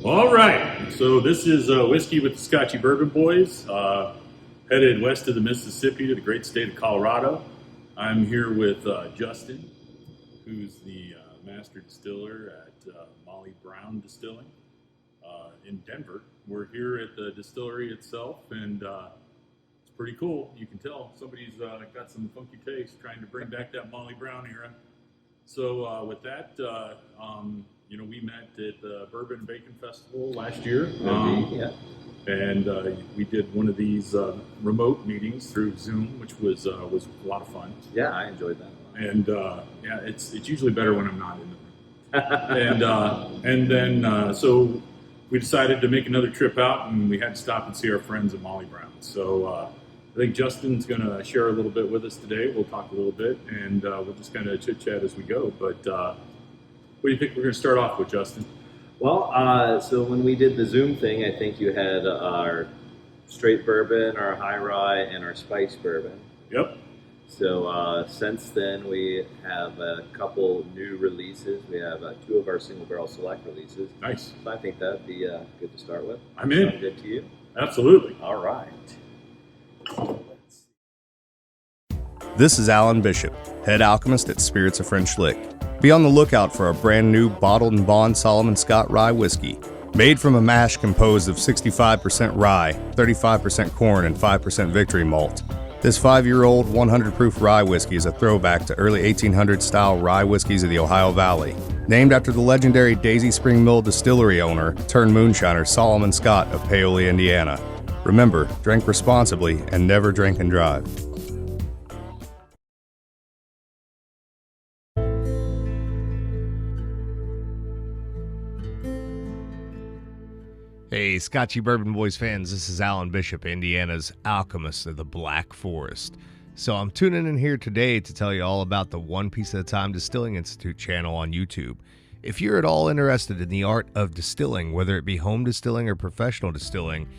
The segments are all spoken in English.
All right, so this is Whiskey with the Scotchy Bourbon Boys, headed west of the Mississippi to the great state of Colorado. I'm here with Justin, who's the master distiller at Molly Brown Distilling in Denver. We're here at the distillery itself, and it's pretty cool. You can tell somebody's got some funky taste, trying to bring back that Molly Brown era. So with that, we met at the Bourbon and Bacon Festival last year. And we did one of these remote meetings through Zoom, which was a lot of fun. Yeah, I enjoyed that. And it's usually better when I'm not in the room. And then so we decided to make another trip out, and we had to stop and see our friends at Molly Brown. So I think Justin's going to share a little bit with us today. We'll talk a little bit, and we'll just kind of chit chat as we go. But what do you think we're going to start off with, Justin? Well, so when we did the Zoom thing, I think you had our straight bourbon, our high rye, and our spice bourbon. Yep. So since then, we have a couple new releases. We have two of our single barrel select releases. Nice. So I think that'd be good to start with. I'm in. Sound good to you? Absolutely. All right. This is Alan Bishop, head alchemist at Spirits of French Lick. Be on the lookout for our brand new bottled and bond Solomon Scott rye whiskey. Made from a mash composed of 65% rye, 35% corn, and 5% victory malt. This 5-year-old 100 proof rye whiskey is a throwback to early 1800s style rye whiskeys of the Ohio Valley. Named after the legendary Daisy Spring Mill distillery owner turned moonshiner Solomon Scott of Paoli, Indiana. Remember, drink responsibly and never drink and drive. Hey, Scotchy Bourbon Boys fans, this is Alan Bishop, Indiana's alchemist of the Black Forest. So I'm tuning in here today to tell you all about the One Piece at a Time Distilling Institute channel on YouTube. If you're at all interested in the art of distilling, whether it be home distilling or professional distilling,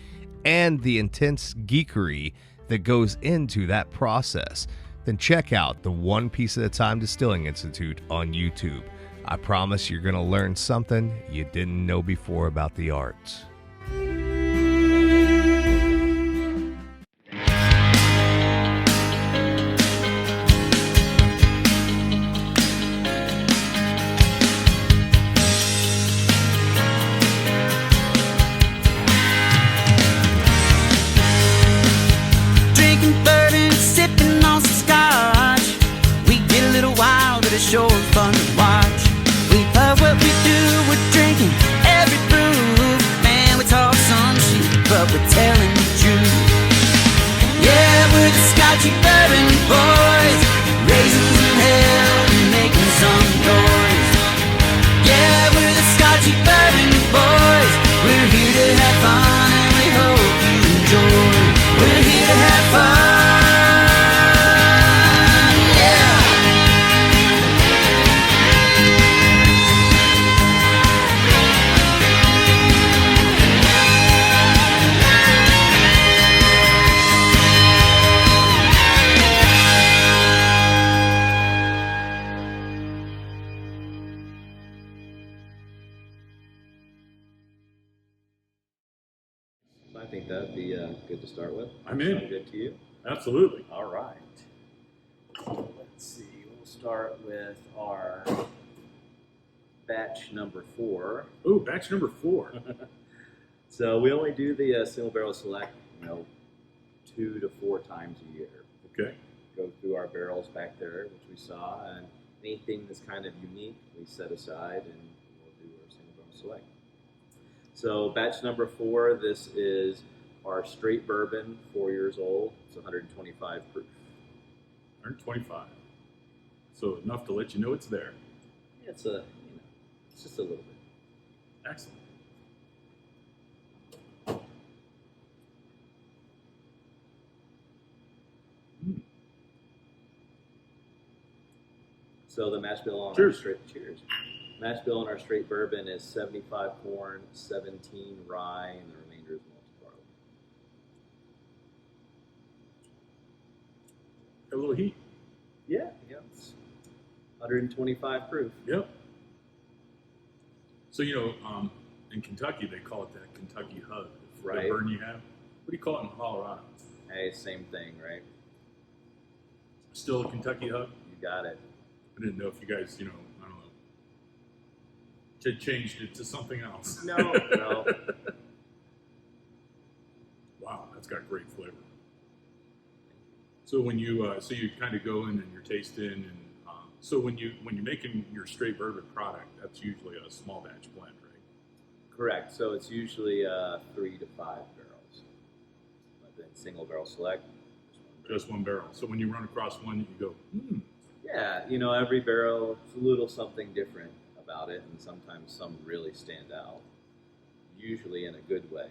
and the intense geekery that goes into that process, then check out the One Piece at a Time Distilling Institute on YouTube. I promise you're going to learn something you didn't know before about the art. Drinking bourbon, sipping on some scotch. We get a little wild, but it's sure fun to watch. We love what we do, we're drinking every brew. Man, we talk some shit, but we're telling the truth. Yeah, we're the Scotchy Bourbon Boys, raising some hell and making some noise. Yeah, we're the Scotchy Bourbon Boys. We're here to have fun and we hope you enjoy. We're here to have fun. I think that'd be good to start with. I'm in. Sound good to you? Absolutely. All right. Let's see. We'll start with our batch number 4. Ooh, batch number 4. So we only do the single barrel select, 2 to 4 times a year. Okay. Go through our barrels back there, which we saw, and anything that's kind of unique, we set aside and we'll do our single barrel select. So batch number 4, this is our straight bourbon, 4 years old. It's 125 proof. 125. So enough to let you know it's there. Yeah, it's it's just a little bit. Excellent. So the mash bill on Cheers. our straight cheers. Mash bill on our straight bourbon is 75 corn, 17 rye, and the remainder is malted barley. Got a little heat. Yeah, it's 125 proof. Yep. So, In Kentucky, they call it that Kentucky hug. Right. The burn you have. What do you call it in Colorado? Hey, same thing, right? Still a Kentucky hug? You got it. I didn't know if you guys, I don't know, had changed it to something else. No, no. Wow, that's got great flavor. So when you you kind of go in and you're tasting, and so when you're making your straight bourbon product, that's usually a small batch blend, right? Correct. So it's usually 3 to 5 barrels. But then single barrel select, Just one barrel. So when you run across one, you go, Yeah, every barrel is a little something different about it, and sometimes some really stand out. Usually in a good way.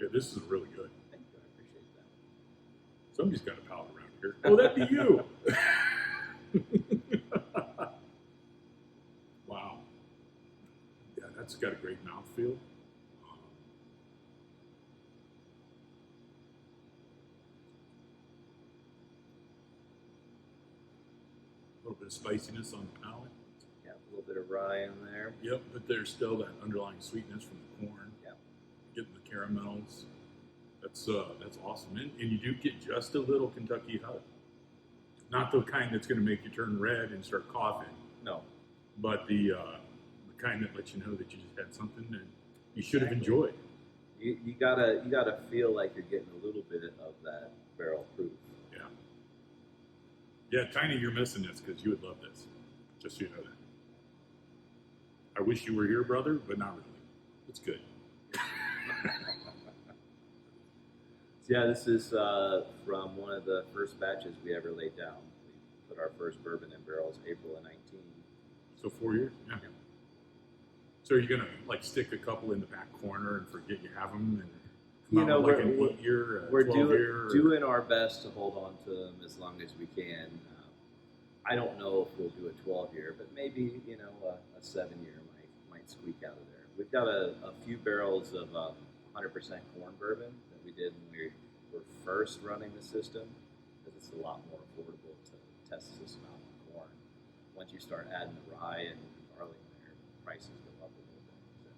yeah, this is really good. Thank you. I appreciate that. Somebody's got a palate around here. Oh, that'd be you. Wow. Yeah, that's got a great mouthfeel. A little bit of spiciness on the palate. Yeah, a little bit of rye in there. Yep, but there's still that underlying sweetness from the corn. Yep. Getting the caramels. That's awesome. And you do get just a little Kentucky hug. Not the kind that's going to make you turn red and start coughing, No. but the kind that lets you know that you just had something that you should have enjoyed. You gotta feel like you're getting a little bit of that barrel proof. Yeah. Yeah, Tiny, you're missing this because you would love this. Just so you know that. I wish you were here, brother, but not really. It's good. Yeah, this is from one of the first batches we ever laid down. We put our first bourbon in barrels April of 19. So 4 years? Yeah. So are you going to like stick a couple in the back corner and forget you have them? And come out with like an 8-year, we're 12-year? doing our best to hold on to them as long as we can. I don't know if we'll do a 12-year, but maybe a 7-year might squeak out of there. We've got a few barrels of 100% corn bourbon that we did when we were first running the system, because it's a lot more affordable to test the system out on corn. Once you start adding the rye and barley in there, prices go up a little bit. So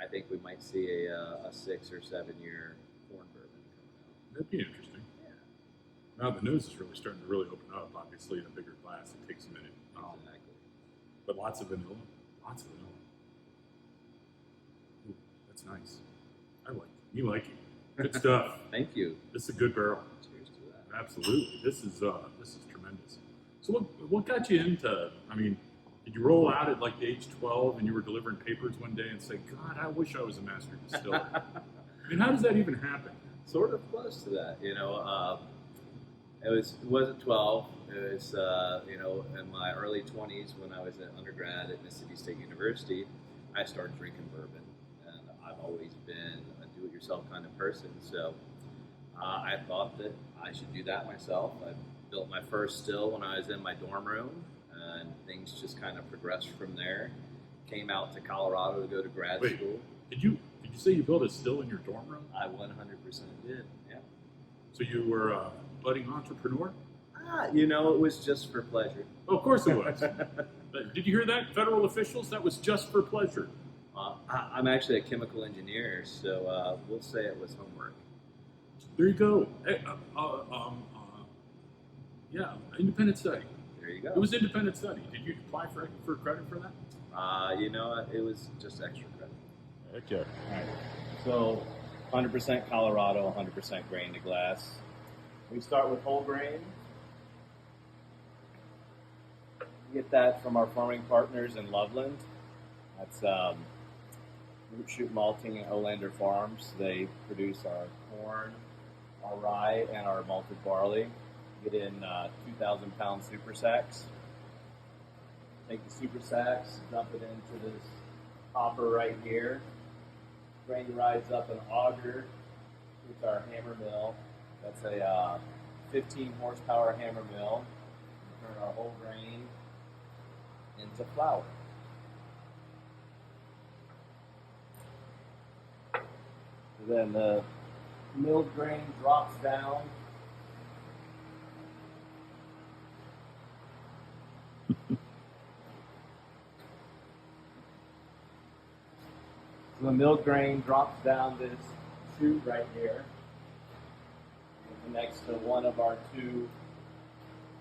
I think we might see a 6 or 7 year corn bourbon coming out. That'd be interesting. Yeah, Now the nose is really starting to really open up. Obviously, in a bigger glass, it takes a minute. exactly. But lots of vanilla. Lots of vanilla. Ooh, that's nice. I like it. You like it. Good stuff. Thank you. This is a good barrel. Cheers to that. Absolutely. This is tremendous. So what got you into, did you roll out at like the age 12 and you were delivering papers one day and say, God, I wish I was a master distiller? How does that even happen? Sort of close to that, it wasn't 12. It was, in my early 20s when I was an undergrad at Mississippi State University, I started drinking bourbon, and I've always been a do-it-yourself kind of person. So I thought that I should do that myself. I built my first still when I was in my dorm room, and things just kind of progressed from there. Came out to Colorado to go to grad school. Did you say you built a still in your dorm room? I 100% did, yeah. So you were a budding entrepreneur? It was just for pleasure. Oh, of course it was. Did you hear that, federal officials? That was just for pleasure. I'm actually a chemical engineer, so we'll say it was homework. There you go. Hey, yeah, independent study. There you go. It was independent study. Did you apply for credit for that? It was just extra credit. Heck yeah. Right. So, 100% Colorado, 100% grain to glass. We start with whole grain. We get that from our farming partners in Loveland. That's Root Shoot Malting and Olander Farms. They produce our corn, our rye, and our malted barley. Get in 2,000-pound super sacks. Take the super sacks, dump it into this hopper right here. Grain rides up an auger with our hammer mill. That's a 15 horsepower hammer mill. We turn our whole grain into flour. Then the milled grain drops down. So the milled grain drops down this chute right here. It connects to one of our 2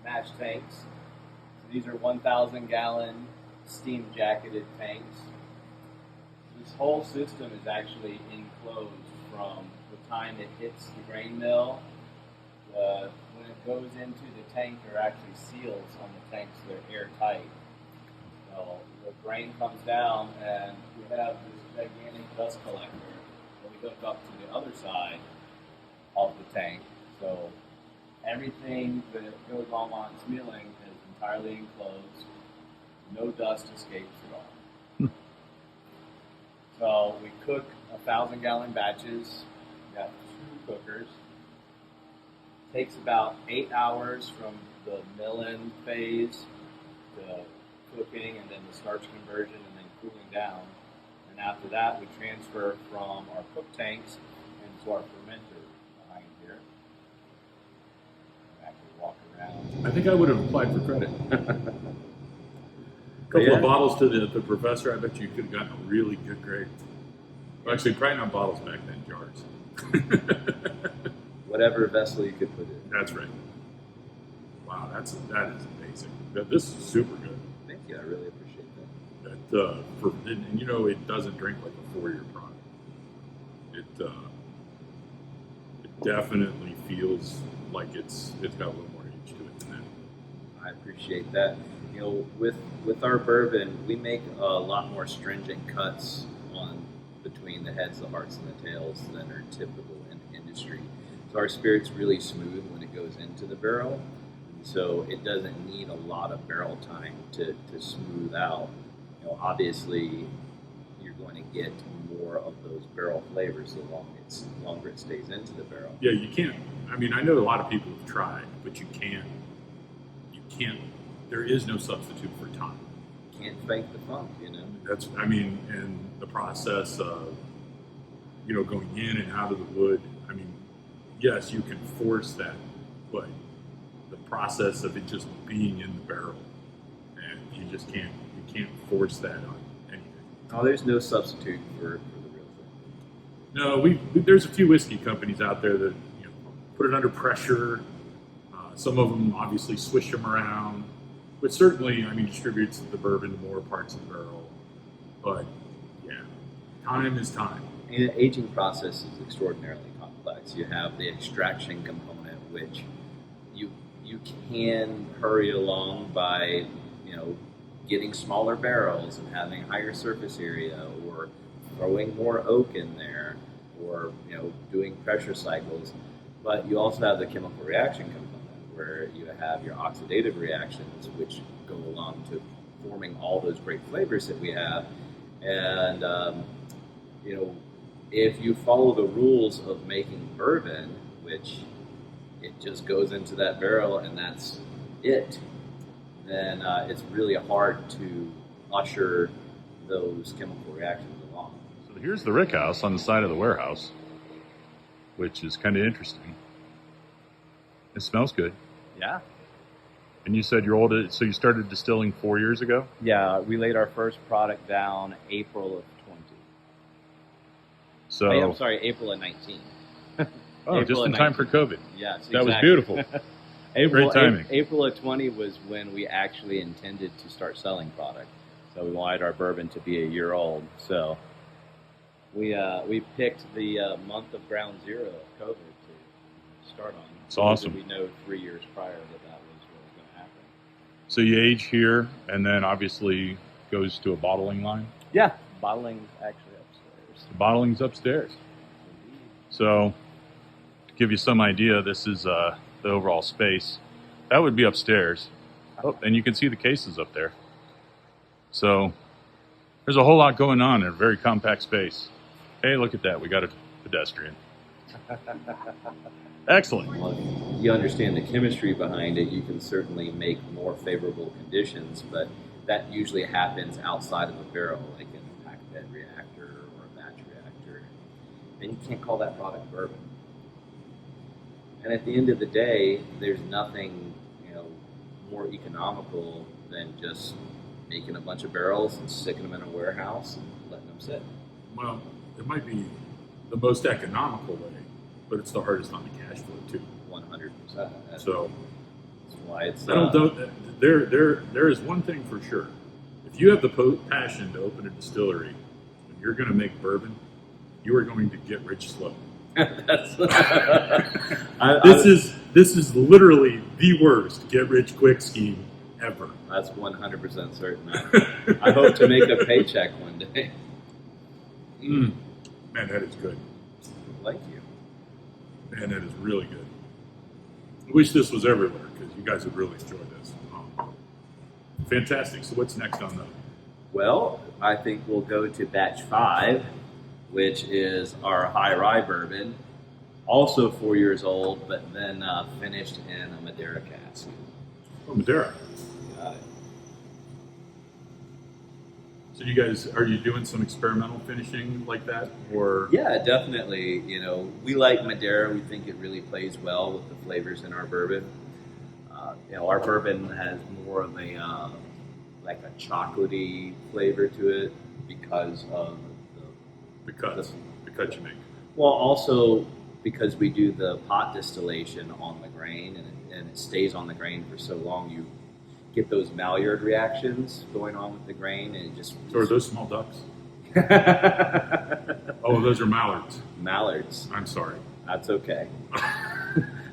mash tanks. So these are 1,000 gallon steam jacketed tanks. This whole system is actually enclosed from the time it hits the grain mill. When it goes into the tank, there are actually seals on the tanks that are airtight. So the grain comes down, and we have this gigantic dust collector that we hook up to the other side of the tank. So everything that goes on while it's milling is entirely enclosed. No dust escapes at all. So we cook 1,000 gallon batches. We got 2 cookers. Takes about 8 hours from the milling phase to cooking, and then the starch conversion, and then cooling down. And after that, we transfer from our cook tanks into our fermenter behind here. Actually walk around. I think I would have applied for credit. Couple of bottles to the professor. I bet you could have gotten a really good grade. Well, actually, probably not bottles back then, jars. Whatever vessel you could put in. That's right. Wow, that is amazing. This is super good. Thank you. I really appreciate that. And you know, it doesn't drink like a 4-year product. It definitely feels like it's got a little more age to it than that. I appreciate that. You know, with our bourbon, we make a lot more stringent cuts on between the heads, the hearts, and the tails than are typical in the industry. So our spirit's really smooth when it goes into the barrel, so it doesn't need a lot of barrel time to smooth out. You know, obviously, you're going to get more of those barrel flavors the longer it stays into the barrel. Yeah, you can't. I mean, I know a lot of people have tried, but you can't. There is no substitute for time. Can't fake the funk, you know. And the process of, you know, going in and out of the wood. I mean, yes, you can force that, but the process of it just being in the barrel, and you just can't force that on anything. Oh, there's no substitute for the real thing. No, there's a few whiskey companies out there that, you know, put it under pressure. Some of them obviously swish them around, but certainly, I mean, distributes the bourbon to more parts of the barrel. But yeah, time is time. And the aging process is extraordinarily complex. You have the extraction component, which you can hurry along by, you know, getting smaller barrels and having higher surface area, or throwing more oak in there, or, you know, doing pressure cycles. But you also have the chemical reaction component, where you have your oxidative reactions, which go along to forming all those great flavors that we have. And you know, if you follow the rules of making bourbon, which it just goes into that barrel and that's it, then it's really hard to usher those chemical reactions along. So here's the rick house on the side of the warehouse, which is kind of interesting. It smells good. Yeah. And you said you're old, so you started distilling 4 years ago? Yeah, we laid our first product down April of 20. So I'm sorry, April of 19. Oh, just in time for COVID. Yes, that was beautiful. Great timing. April of 20 was when we actually intended to start selling product. So we wanted our bourbon to be a year old. So we picked the month of ground zero of COVID to start on. It's awesome. We know 3 years prior that was what was going to happen. So you age here, and then obviously goes to a bottling line? Yeah, bottling actually upstairs. The bottling's upstairs. Indeed. So to give you some idea, this is the overall space. That would be upstairs. Oh, and you can see the cases up there. So there's a whole lot going on in a very compact space. Hey, look at that. We got a pedestrian. Excellent. Well, you understand the chemistry behind it. You can certainly make more favorable conditions, but that usually happens outside of a barrel, like in a pack bed reactor or a batch reactor. And you can't call that product bourbon. And at the end of the day, there's nothing, you know, more economical than just making a bunch of barrels and sticking them in a warehouse and letting them sit. Well, it might be the most economical way, but it's the hardest on the cash flow too. 100%. So That's why it's. I don't know. There is one thing for sure. If you have the passion to open a distillery, and you're going to make bourbon, you are going to get rich slow. That's, This is literally the worst get rich quick scheme ever. That's 100% certain. I hope to make a paycheck one day. Man, that is good. Thank you. Man, that is really good. I wish this was everywhere because you guys would really enjoy this. Fantastic. So what's next on the? Well, I think we'll go to batch 5, which is our high rye bourbon, also 4 years old, but then finished in a Madeira cask. Oh, Madeira. Got it. So you guys, are you doing some experimental finishing like that, or? Yeah, definitely. We like Madeira. We think it really plays well with the flavors in our bourbon. Our bourbon has more of a like a chocolatey flavor to it because of The cuts you make. well, also because we do the pot distillation on the grain, and it stays on the grain for so long, you get those Maillard reactions going on with the grain, and it just. So are those small ducks? Oh, those are mallards. Mallards. I'm sorry. That's okay.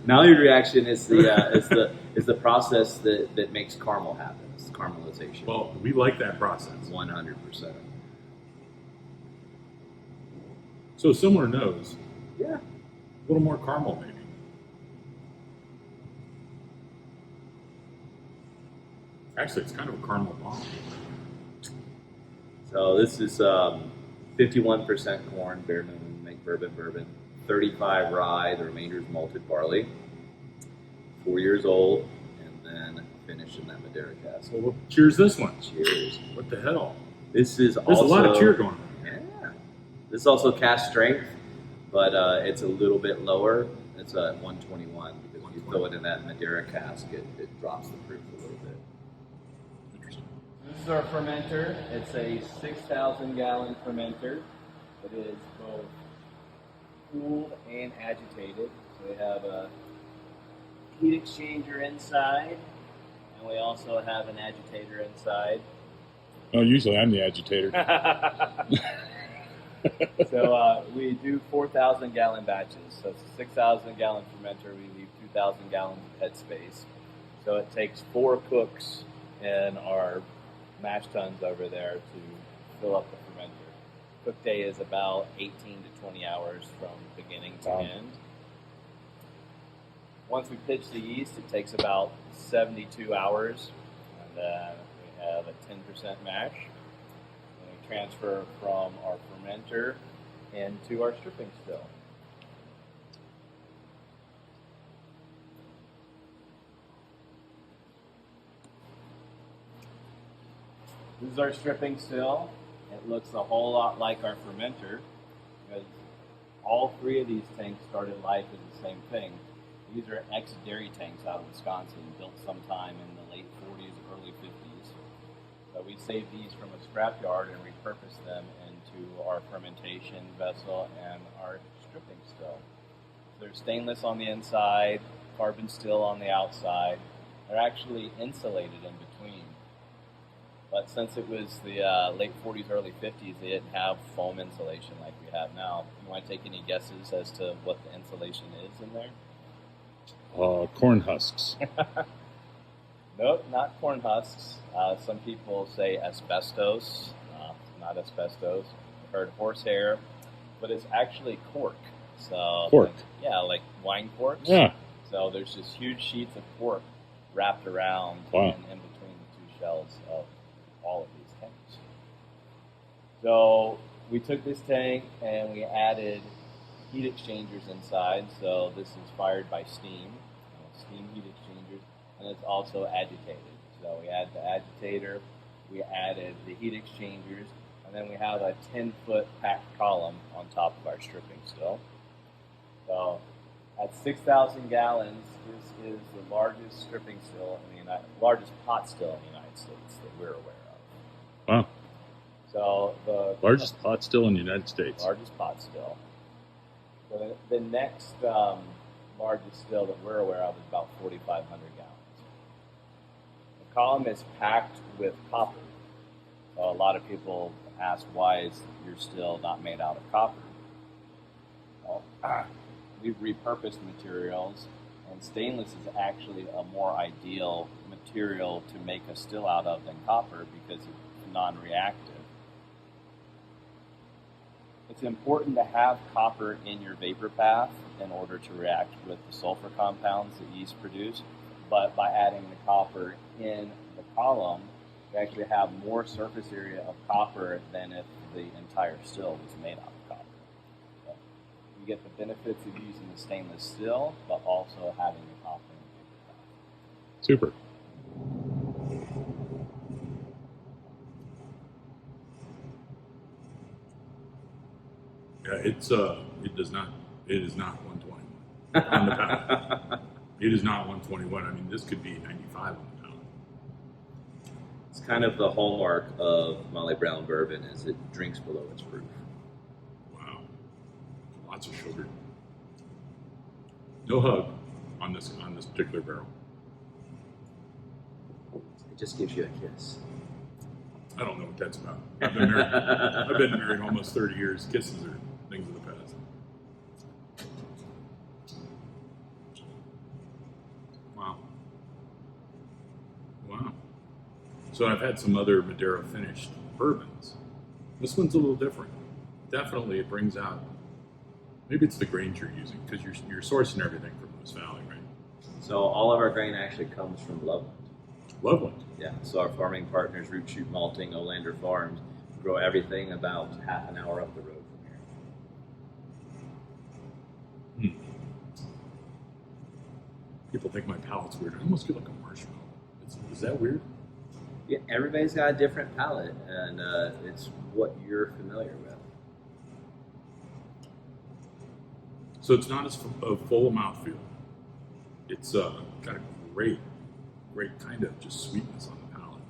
Maillard reaction is the process that makes caramel happen. It's caramelization. Well, we like that process. 100%. So similar nose, Yeah. a little more caramel maybe. Actually, it's kind of a caramel bomb. So this is 51% corn, bare minimum, make bourbon, 35 rye, the remainder is malted barley, 4 years old, and then finished in that Madeira cask. Well, cheers this one. Cheers. What the hell? This is There's also a lot of cheer going on. Yeah. This is also cask strength, but it's a little bit lower. It's at 121 because you throw it in that Madeira cask, it drops the proof a little bit. Interesting. This is our fermenter. It's a 6,000 gallon fermenter. It is both cooled and agitated. So we have a heat exchanger inside, and we also have an agitator inside. Oh, usually I'm the agitator. So we do 4,000 gallon batches. So it's a 6,000 gallon fermenter. We leave 2,000 gallons of head space. So it takes 4 cooks in our mash tuns over there to fill up the fermenter. Cook day is about 18 to 20 hours from beginning to end. Once we pitch the yeast, it takes about 72 hours. And then we have a 10% mash. And we transfer from our fermenter into our stripping still. This is our stripping still. It looks a whole lot like our fermenter because all 3 of these tanks started life as the same thing. These are ex-dairy tanks out of Wisconsin, built sometime in the late 40s, early 50s. So we saved these from a scrapyard and repurposed them into our fermentation vessel and our stripping still. They're stainless on the inside, carbon steel on the outside. They're actually insulated in between. But since it was the late 40s, early 50s, they didn't have foam insulation like we have now. You want to take any guesses as to what the insulation is in there? Corn husks. Nope, not corn husks. Some people say asbestos. Not asbestos. I've heard horsehair, but it's actually cork. So Cork. Like wine corks. Yeah. So there's just huge sheets of cork wrapped around Wow. and in between the 2 shells of all of these tanks. So we took this tank and we added heat exchangers inside. So this is fired by steam heat exchangers, and it's also agitated. So we add the agitator, we added the heat exchangers, and then we have a 10-foot packed column on top of our stripping still. So at 6,000 gallons, this is the largest stripping still in the largest pot still in the United States that we're aware of. Wow. The Largest pot still in the United States. largest pot still. The next largest still that we're aware of is about 4,500 gallons. The column is packed with copper. So a lot of people ask, why is your still not made out of copper? Well, we've repurposed materials, and stainless is actually a more ideal material to make a still out of than copper because it's non-reactive. It's important to have copper in your vapor path in order to react with the sulfur compounds that yeast produce, but by adding the copper in the column, you actually have more surface area of copper than if the entire still was made out of copper. So you get the benefits of using the stainless still, but also having the copper in the vapor path. Super. Yeah, it is not 121 on the palate. It is not 121. I mean, this could be 95 on the palate. It's kind of the hallmark of Molly Brown bourbon is it drinks below its proof. Wow, lots of sugar. No hug on this particular barrel. It just gives you a kiss. I don't know what that's about. I've been married almost 30 years. Kisses are things of the past. Wow. Wow. So I've had some other Madeira finished bourbons. This one's a little different. Definitely it brings out, maybe it's the grains you're using because you're sourcing everything from Moose Valley, right? So all of our grain actually comes from Loveland. Loveland. Yeah, so our farming partners, Root Shoot Malting, Olander Farms, grow everything about half an hour up the road from here. People think my palate's weird. I almost feel like a marshmallow. Is that weird? Yeah, everybody's got a different palate, and it's what you're familiar with. So it's not as full of mouthfeel. It's got a great kind of just sweetness on the palate.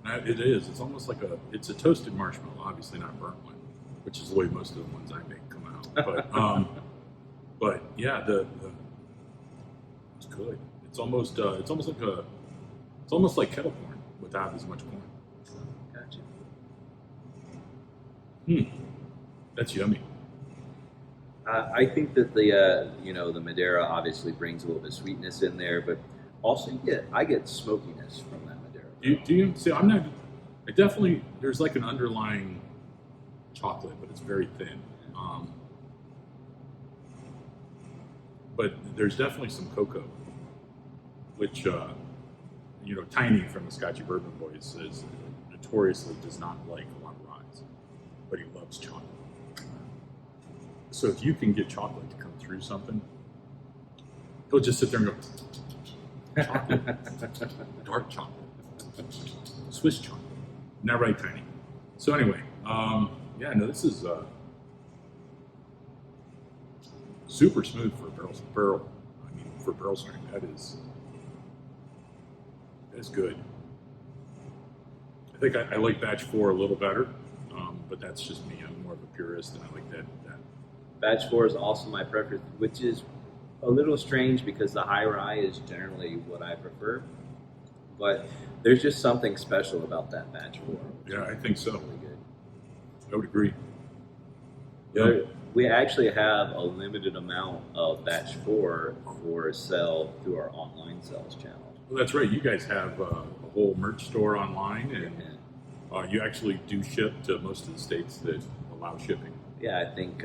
And it is. It's almost like it's a toasted marshmallow, obviously not burnt one, which is the way most of the ones I make come out. But yeah, it's good. It's almost like kettle corn without as much corn. Gotcha. That's yummy. I think that the Madeira obviously brings a little bit of sweetness in there, but also I get smokiness from that Madeira. Do you see? I definitely, there's like an underlying chocolate, but it's very thin. But there's definitely some cocoa, which, Tiny from the Scotchy Bourbon Boys says notoriously does not like a lot of ryes, but he loves chocolate. So if you can get chocolate to come through something, he'll just sit there and go, chocolate, dark chocolate, Swiss chocolate, not right, Tiny. So anyway, this is super smooth for a barrel. I mean, for barrel strength, that is good. I think I like batch 4 a little better, but that's just me. I'm more of a purist, and I like that. Batch 4 is also my preference, which is a little strange because the high rye is generally what I prefer. But there's just something special about that batch 4. Yeah, I think so. Really good. I would agree. Yeah. We actually have a limited amount of batch 4 for sale through our online sales channel. Well, that's right. You guys have a whole merch store online, and you actually do ship to most of the states that allow shipping. Yeah, I think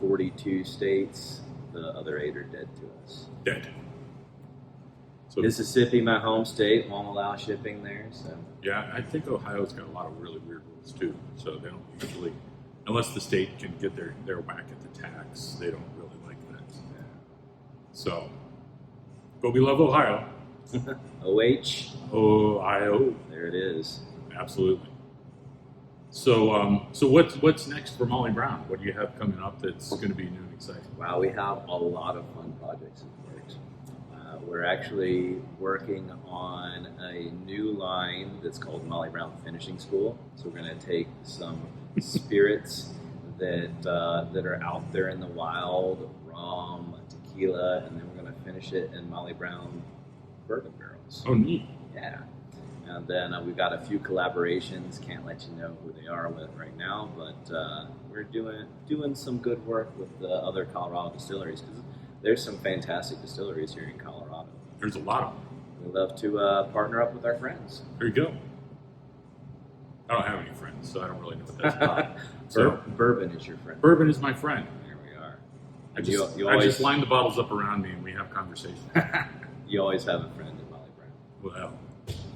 42 states. The other 8 are dead to us. Dead. So Mississippi, my home state, won't allow shipping there. So yeah, I think Ohio's got a lot of really weird rules too. So they don't usually, unless the state can get their whack at the tax, they don't really like that. yeah. So, but we love Ohio. OH. Ohio. There it is. Absolutely. So, what's next for Molly Brown? What do you have coming up that's going to be new and exciting? Wow, we have a lot of fun projects in the works. We're actually working on a new line that's called Molly Brown Finishing School. So we're going to take some spirits that are out there in the wild, rum, tequila, and then we're going to finish it in Molly Brown bourbon barrels. Oh, neat. Yeah. And then we've got a few collaborations. Can't let you know who they are with right now, but we're doing some good work with the other Colorado distilleries, because there's some fantastic distilleries here in Colorado. There's a lot of them. We love to partner up with our friends. There you go. I don't have any friends, so I don't really know what that's about. So Bourbon is your friend. bourbon is my friend. There we are. I You just always line the bottles up around me and we have conversations. you always have a friend in Molly Brown. Well,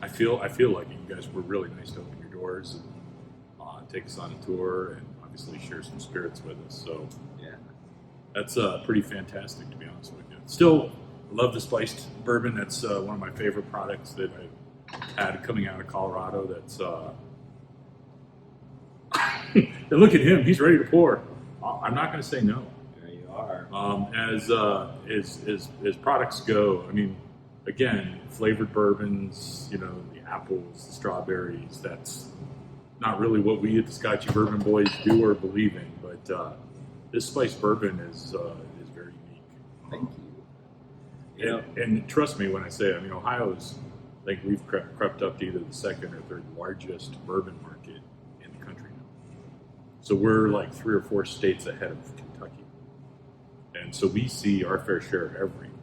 I feel like you guys were really nice to open your doors and take us on a tour and obviously share some spirits with us. So Yeah. that's pretty fantastic, to be honest with you. Still, I love the spiced bourbon. That's one of my favorite products that I've had coming out of Colorado. That's and look at him; he's ready to pour. I'm not going to say no. There you are. As products go, I mean, again, flavored bourbons, you know, the apples, the strawberries. That's not really what we at the Scotchy Bourbon Boys do or believe in. But this spiced bourbon is very unique. Thank you. And trust me when I say it, I mean, Ohio's, I think we've crept up to either the second or third largest bourbon market in the country now. So we're like 3 or 4 states ahead of Kentucky. And so we see our fair share of everything.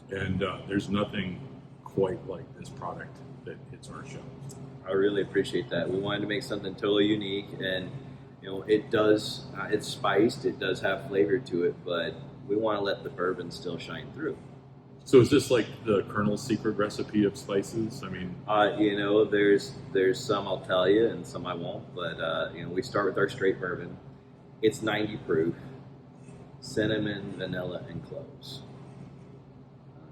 And there's nothing quite like this product that hits our shelves. I really appreciate that. We wanted to make something totally unique, and it does. It's spiced. It does have flavor to it, but we want to let the bourbon still shine through. So is this like the Colonel's secret recipe of spices? I mean, there's some I'll tell you and some I won't. But we start with our straight bourbon. It's 90 proof, cinnamon, vanilla, and cloves.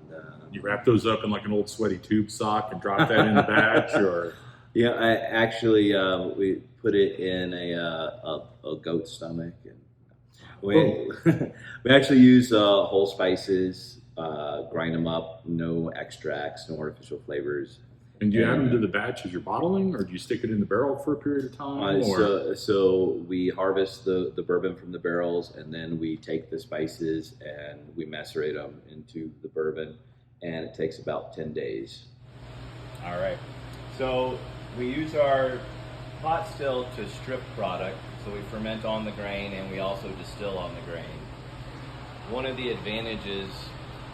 And, you wrap those up in like an old sweaty tube sock and drop that in the batch, or yeah, I actually we put it in a goat stomach, and we actually use whole spices. Grind them up, no extracts, no artificial flavors. And do you add them to the batch as you're bottling, or do you stick it in the barrel for a period of time? So we harvest the bourbon from the barrels, and then we take the spices and we macerate them into the bourbon, and it takes about 10 days. All right. So we use our pot still to strip product. So we ferment on the grain and we also distill on the grain. One of the advantages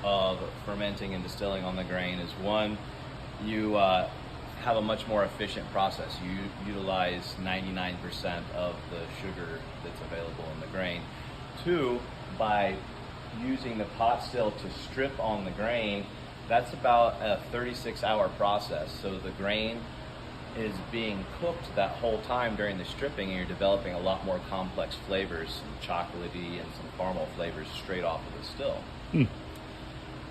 of fermenting and distilling on the grain is, one, you have a much more efficient process. You utilize 99% of the sugar that's available in the grain. 2, by using the pot still to strip on the grain, that's about a 36-hour process. So the grain is being cooked that whole time during the stripping, and you're developing a lot more complex flavors, some chocolatey and some caramel flavors straight off of the still.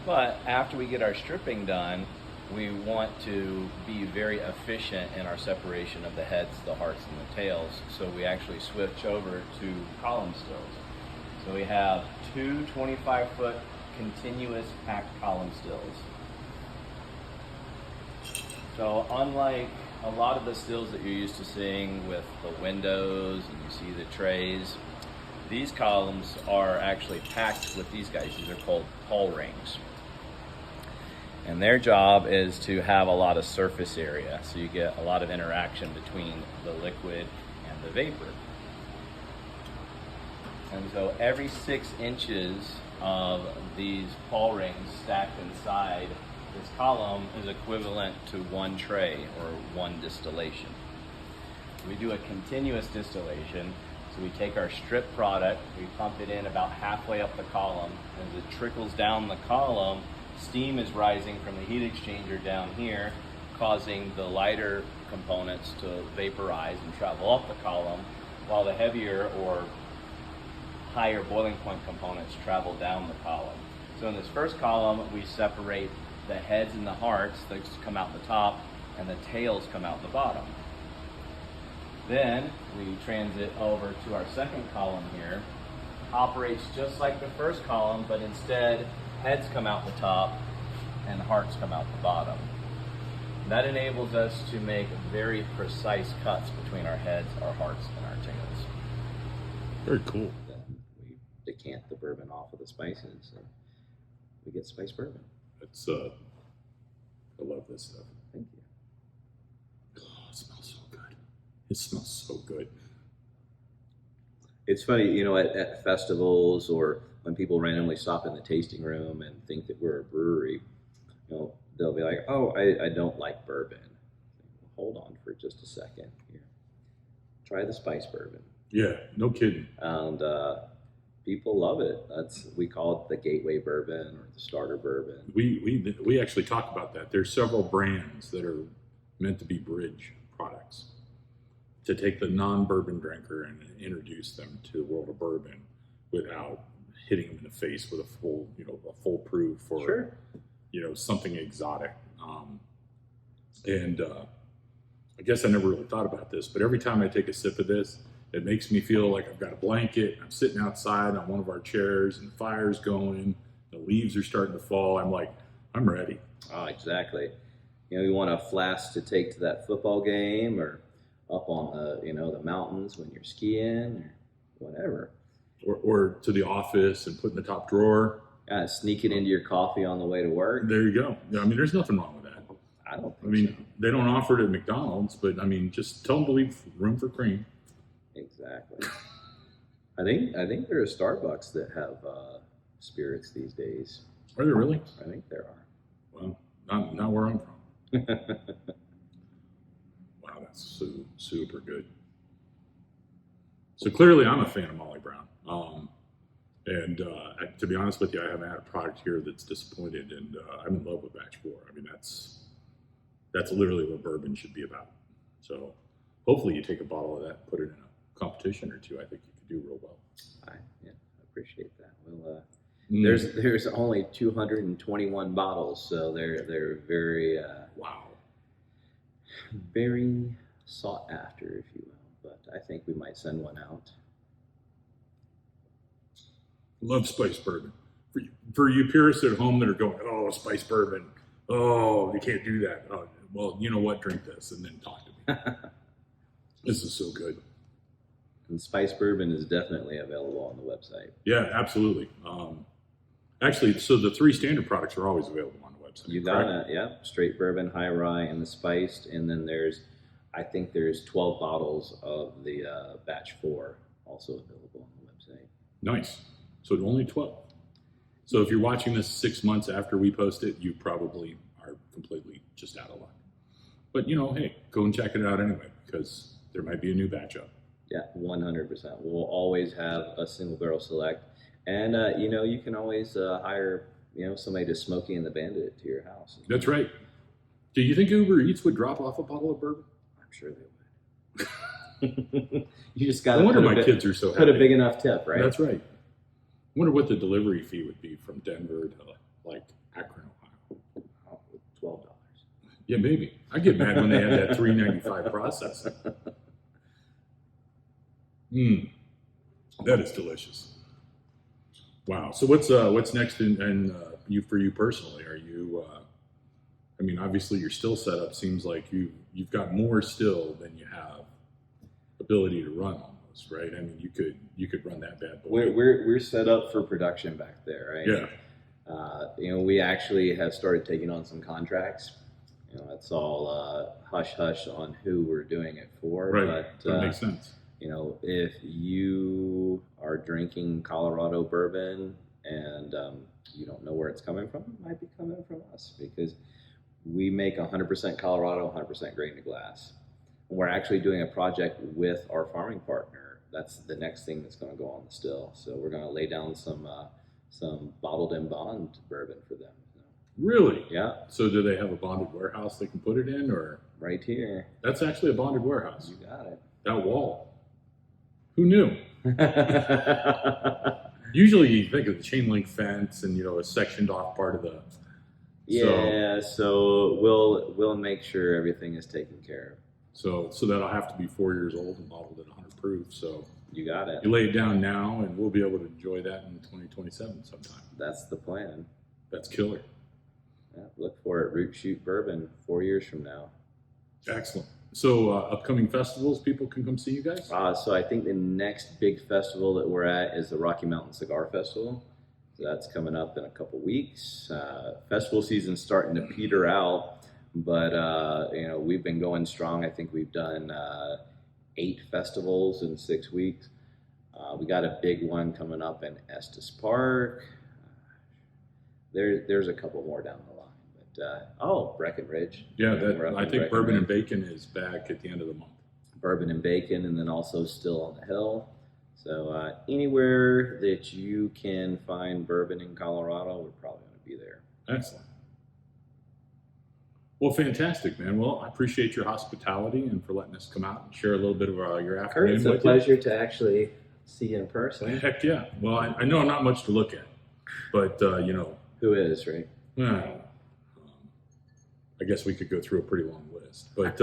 But after we get our stripping done, we want to be very efficient in our separation of the heads, the hearts, and the tails. So we actually switch over to column stills. So we have 2 25-foot continuous packed column stills. So unlike a lot of the stills that you're used to seeing with the windows and you see the trays, these columns are actually packed with these guys. These are called hull rings. And their job is to have a lot of surface area, so you get a lot of interaction between the liquid and the vapor. And so every 6 inches of these hull rings stacked inside this column is equivalent to 1 tray or 1 distillation. We do a continuous distillation, so we take our strip product, we pump it in about halfway up the column. As it trickles down the column, steam is rising from the heat exchanger down here, causing the lighter components to vaporize and travel up the column, while the heavier or higher boiling point components travel down the column. So in this first column, we separate the heads and the hearts that come out the top, and the tails come out the bottom. Then we transit over to our second column here. Operates just like the first column, but instead heads come out the top and hearts come out the bottom. That enables us to make very precise cuts between our heads, our hearts, and our tails. Very cool. Then we decant the bourbon off of the spices, and we get spiced bourbon. It's I love this stuff. Thank you. Oh, it smells so good. It smells so good. It's funny, you know, at festivals or when people randomly stop in the tasting room and think that we're a brewery, you know, they'll be like, "Oh, I don't like bourbon." Hold on for just a second here. Try the spice bourbon. Yeah, no kidding. And people love it. We call it the gateway bourbon or the starter bourbon. We actually talk about that. There's several brands that are meant to be bridge products to take the non-bourbon drinker and introduce them to the world of bourbon without hitting them in the face with a full proof or Sure. Something exotic. I guess I never really thought about this, but every time I take a sip of this, it makes me feel like I've got a blanket. I'm sitting outside on one of our chairs, and the fire's going. The leaves are starting to fall. I'm like, I'm ready. Oh, exactly. You know, you want a flask to take to that football game or up on the mountains when you're skiing or whatever. Or to the office and put in the top drawer. Sneak it into your coffee on the way to work. There you go. I mean, there's nothing wrong with that. I don't think so. They don't offer it at McDonald's, but just tell them to leave room for cream. Exactly. I think there are Starbucks that have spirits these days. Are there really? I think there are. Well, not where I'm from. Wow, that's super good. So clearly I'm a fan of Molly Brown. To be honest with you, I haven't had a product here that's disappointed, and I'm in love with Batch 4. I mean, that's literally what bourbon should be about. So hopefully you take a bottle of that and put it in a competition or two. I think you could do real well. I appreciate that. Well, there's only 221 bottles, so they're very Wow. very sought after, if you will. But I think we might send one out. Love spiced bourbon. For you purists at home that are going, oh, spiced bourbon. Oh, you can't do that. Oh, well, you know what? Drink this and then talk to me. This is so good. And spiced bourbon is definitely available on the website. Yeah, absolutely. Actually, so the 3 standard products are always available on the website. You got it. Yeah, straight bourbon, high rye, and the spiced. And then I think there's 12 bottles of the batch 4 also available on the website. Nice. So only 12. So if you're watching this 6 months after we post it, you probably are completely just out of luck. But hey, go and check it out anyway, because there might be a new batch up. Yeah, 100%. We'll always have a single barrel select. And, you can always hire, somebody to Smokey and the Bandit it to your house. That's right. Do you think Uber Eats would drop off a bottle of bourbon? I'm sure they would. You just got to I wonder my kids are so put happy. a big enough tip, right? That's right. I wonder what the delivery fee would be from Denver to Akron, Ohio. $12. Yeah, maybe. I get mad when they have that $3.95 processing. That is delicious. Wow. So what's next for you personally? Are you? Obviously your still setup seems like you've got more still than you have ability to run almost, right? I mean, you could run that bad boy. We're set up for production back there, right? Yeah. We actually have started taking on some contracts. It's all hush hush on who we're doing it for. Right. But, that makes sense. If you are drinking Colorado bourbon and you don't know where it's coming from, it might be coming from us because we make 100% Colorado, 100% grain to glass. And we're actually doing a project with our farming partner. That's the next thing that's going to go on the still. So we're going to lay down some bottled in bond bourbon for them. Really? Yeah. So do they have a bonded warehouse they can put it in, or? Right here. That's actually a bonded warehouse. You got it. That wall. Who knew? Usually you think of the chain link fence and a sectioned off part of the. Yeah. So we'll make sure everything is taken care of. So that'll have to be 4 years old and bottled at 100 proof. So you got it. You lay it down now, and we'll be able to enjoy that in 2027 sometime. That's the plan. That's killer. Yeah, look for it, Root Shoot Bourbon, 4 years from now. Excellent. So upcoming festivals, people can come see you guys? So I think the next big festival that we're at is the Rocky Mountain Cigar Festival. So that's coming up in a couple weeks. Festival season's starting to peter out, but we've been going strong. I think we've done 8 festivals in 6 weeks. We got a big one coming up in Estes Park. There's a couple more down the line. Breckenridge. Yeah, I think Bourbon and Bacon is back at the end of the month. Bourbon and Bacon, and then also Still on the Hill. So anywhere that you can find bourbon in Colorado, we're probably going to be there. Excellent. Well, fantastic, man. Well, I appreciate your hospitality and for letting us come out and share a little bit of your afternoon. Kurt, it's a pleasure to actually see you in person. Heck yeah. Well, I know I'm not much to look at, but Who is, right? I guess we could go through a pretty long list, but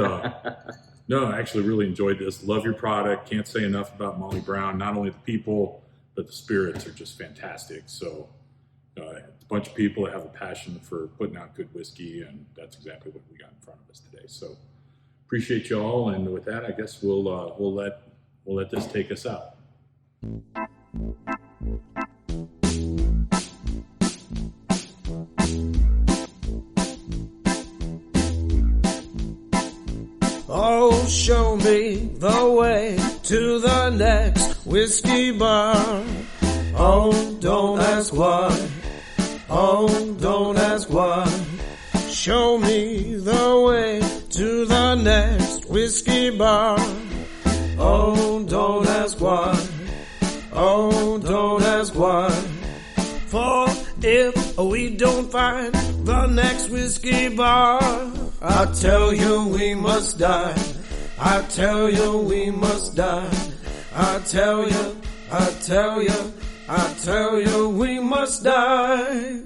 no, I actually really enjoyed this. Love your product. Can't say enough about Molly Brown. Not only the people, but the spirits are just fantastic. So it's a bunch of people that have a passion for putting out good whiskey, and that's exactly what we got in front of us today. So appreciate you all, and with that, I guess we'll let this take us out. Oh, show me the way to the next whiskey bar. Oh, don't ask why. Oh, don't ask why. Show me the way to the next whiskey bar. Oh, don't ask why. Oh, don't ask why. For if we don't find the next whiskey bar, I tell you we must die. I tell you we must die. I tell you we must die.